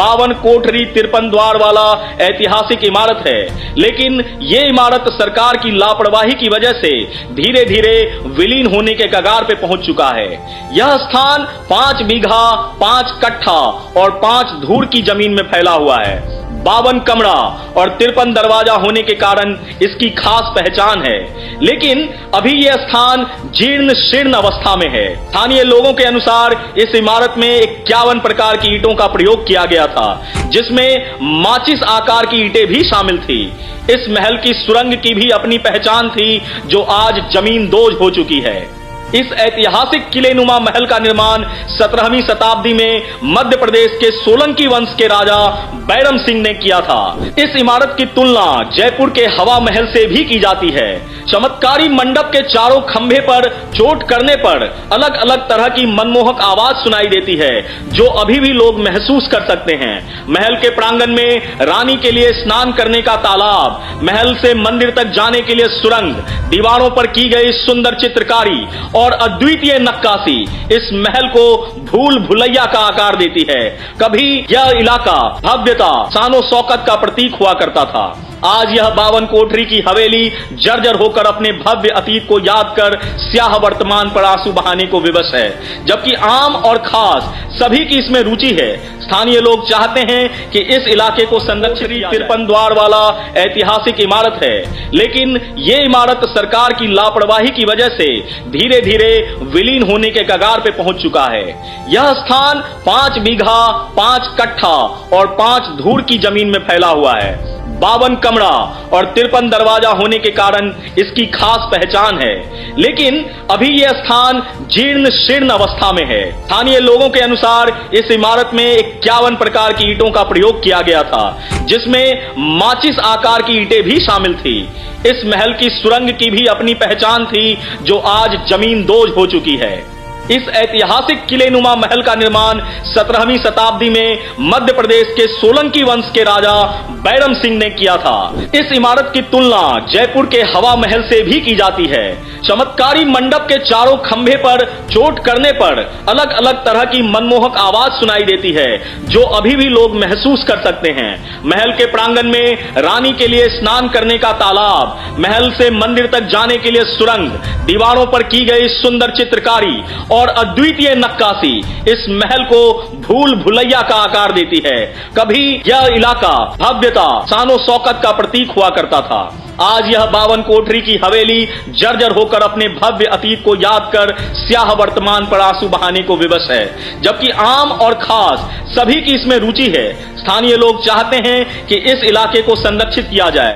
52 कोठरी 53 द्वार वाला ऐतिहासिक इमारत है, लेकिन ये इमारत सरकार की लापरवाही की वजह से धीरे धीरे विलीन होने के कगार पे पहुंच चुका है। यह स्थान 5 बीघा 5 कट्ठा और 5 धूर की जमीन में फैला हुआ है। 52 कमरा और 53 दरवाजा होने के कारण इसकी खास पहचान है, लेकिन अभी यह स्थान जीर्ण शीर्ण अवस्था में है। स्थानीय लोगों के अनुसार इस इमारत में 51 प्रकार की ईंटों का प्रयोग किया गया था, जिसमें माचिस आकार की ईंटें भी शामिल थी। इस महल की सुरंग की भी अपनी पहचान थी, जो आज जमींदोज हो चुकी है। इस ऐतिहासिक किलेनुमा महल का निर्माण 17वीं शताब्दी में मध्य प्रदेश के सोलंकी वंश के राजा बैरम सिंह ने किया था। इस इमारत की तुलना जयपुर के हवा महल से भी की जाती है। चमत्कारी मंडप के चारों खंभे पर चोट करने पर अलग अलग तरह की मनमोहक आवाज सुनाई देती है, जो अभी भी लोग महसूस कर सकते हैं। महल के प्रांगण में रानी के लिए स्नान करने का तालाब, महल से मंदिर तक जाने के लिए सुरंग, दीवारों पर की गई सुंदर चित्रकारी और अद्वितीय नक्काशी इस महल को भूल भुलैया का आकार देती है। कभी यह इलाका भव्यता, शानो शौकत का प्रतीक हुआ करता था। आज यह 52 कोठरी की हवेली जर्जर होकर अपने भव्य अतीत को याद कर स्याह वर्तमान पर आंसू बहाने को विवश है, जबकि आम और खास सभी की इसमें रुचि है। स्थानीय लोग चाहते हैं कि इस इलाके को संरक्षित 53 द्वार वाला ऐतिहासिक इमारत है, लेकिन ये इमारत सरकार की लापरवाही की वजह से धीरे धीरे विलीन होने के कगार पे पहुंच चुका है। यह स्थान 5 बीघा 5 कट्ठा और 5 धूर की जमीन में फैला हुआ है। 52 कमरा और 53 दरवाजा होने के कारण इसकी खास पहचान है, लेकिन अभी यह स्थान जीर्ण शीर्ण अवस्था में है। स्थानीय लोगों के अनुसार इस इमारत में 51 प्रकार की ईंटों का प्रयोग किया गया था, जिसमें माचिस आकार की ईंटें भी शामिल थी। इस महल की सुरंग की भी अपनी पहचान थी, जो आज जमींदोज हो चुकी है। इस ऐतिहासिक किलेनुमा महल का निर्माण 17वीं शताब्दी में मध्य प्रदेश के सोलंकी वंश के राजा बैरम सिंह ने किया था। इस इमारत की तुलना जयपुर के हवा महल से भी की जाती है। चमत्कारी मंडप के चारों खंभे पर चोट करने पर अलग अलग तरह की मनमोहक आवाज सुनाई देती है, जो अभी भी लोग महसूस कर सकते हैं। महल के प्रांगण में रानी के लिए स्नान करने का तालाब, महल से मंदिर तक जाने के लिए सुरंग, दीवारों पर की गई सुंदर चित्रकारी और अद्वितीय नक्काशी इस महल को भूल भुलैया का आकार देती है। कभी यह इलाका भव्यता, शानो शौकत का प्रतीक हुआ करता था। आज यह 52 कोठरी की हवेली जर्जर होकर अपने भव्य अतीत को याद कर स्याह वर्तमान पर आंसू बहाने को विवश है, जबकि आम और खास सभी की इसमें रुचि है। स्थानीय लोग चाहते हैं कि इस इलाके को संरक्षित किया जाए।